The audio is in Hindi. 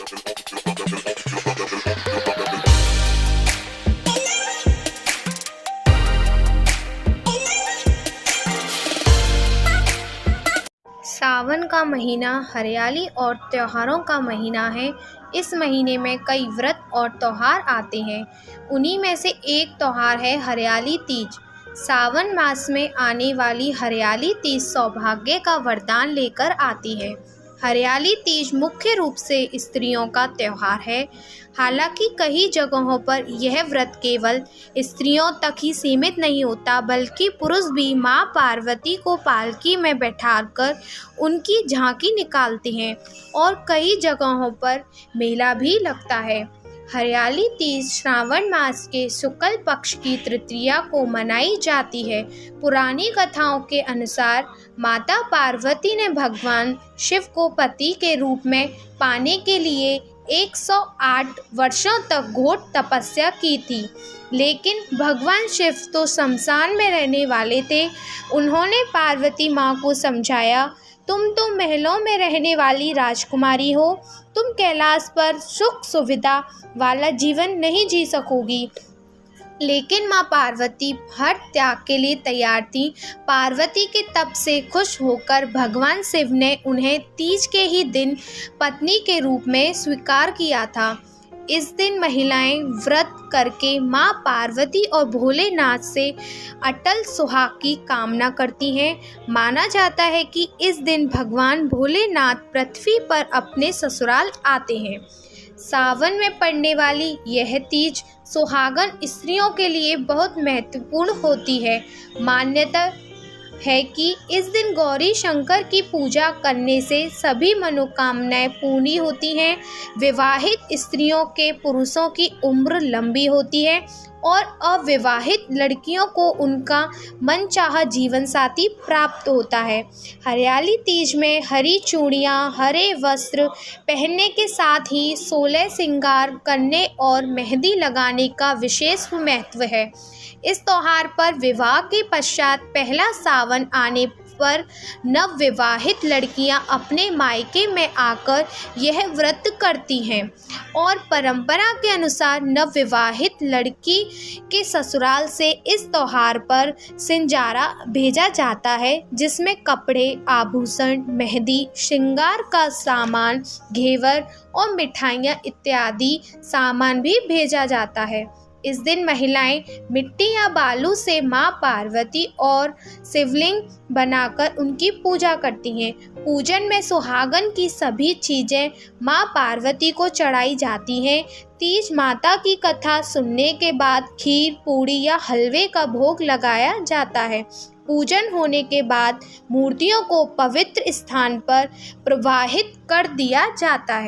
सावन का महीना हरियाली और त्योहारों का महीना है। इस महीने में कई व्रत और त्योहार आते हैं। उन्हीं में से एक त्योहार है हरियाली तीज। सावन मास में आने वाली हरियाली तीज सौभाग्य का वरदान लेकर आती है। हरियाली तीज मुख्य रूप से स्त्रियों का त्योहार है। हालांकि कई जगहों पर यह व्रत केवल स्त्रियों तक ही सीमित नहीं होता, बल्कि पुरुष भी मां पार्वती को पालकी में बैठाकर उनकी झांकी निकालते हैं और कई जगहों पर मेला भी लगता है। हरियाली तीज श्रावण मास के शुक्ल पक्ष की तृतीया को मनाई जाती है। पुरानी कथाओं के अनुसार माता पार्वती ने भगवान शिव को पति के रूप में पाने के लिए 108 वर्षों तक घोर तपस्या की थी, लेकिन भगवान शिव तो शमशान में रहने वाले थे। उन्होंने पार्वती माँ को समझाया, तुम तो महलों में रहने वाली राजकुमारी हो, तुम कैलाश पर सुख सुविधा वाला जीवन नहीं जी सकोगी। लेकिन माँ पार्वती हर त्याग के लिए तैयार थी। पार्वती के तप से खुश होकर भगवान शिव ने उन्हें तीज के ही दिन पत्नी के रूप में स्वीकार किया था। इस दिन महिलाएं व्रत करके माँ पार्वती और भोलेनाथ से अटल सुहाग की कामना करती हैं। माना जाता है कि इस दिन भगवान भोलेनाथ पृथ्वी पर अपने ससुराल आते हैं। सावन में पड़ने वाली यह तीज सुहागन स्त्रियों के लिए बहुत महत्वपूर्ण होती है। मान्यता है कि इस दिन गौरी शंकर की पूजा करने से सभी मनोकामनाएं पूरी होती हैं। विवाहित स्त्रियों के पुरुषों की उम्र लंबी होती है और अविवाहित लड़कियों को उनका मनचाहा जीवन साथी प्राप्त होता है। हरियाली तीज में हरी चूड़ियाँ, हरे वस्त्र पहनने के साथ ही 16 श्रृंगार करने और मेहंदी लगाने का विशेष महत्व है। इस त्योहार पर विवाह के पश्चात पहला सावन आने पर नवविवाहित लड़कियां अपने मायके में आकर यह व्रत करती हैं और परंपरा के अनुसार नवविवाहित लड़की के ससुराल से इस त्योहार पर सिंजारा भेजा जाता है, जिसमें कपड़े, आभूषण, मेहंदी, श्रृंगार का सामान, घेवर और मिठाइयाँ इत्यादि सामान भी भेजा जाता है। इस दिन महिलाएं मिट्टी या बालू से मां पार्वती और शिवलिंग बनाकर उनकी पूजा करती हैं। पूजन में सुहागन की सभी चीज़ें मां पार्वती को चढ़ाई जाती हैं। तीज माता की कथा सुनने के बाद खीर, पूड़ी या हलवे का भोग लगाया जाता है। पूजन होने के बाद मूर्तियों को पवित्र स्थान पर प्रवाहित कर दिया जाता है।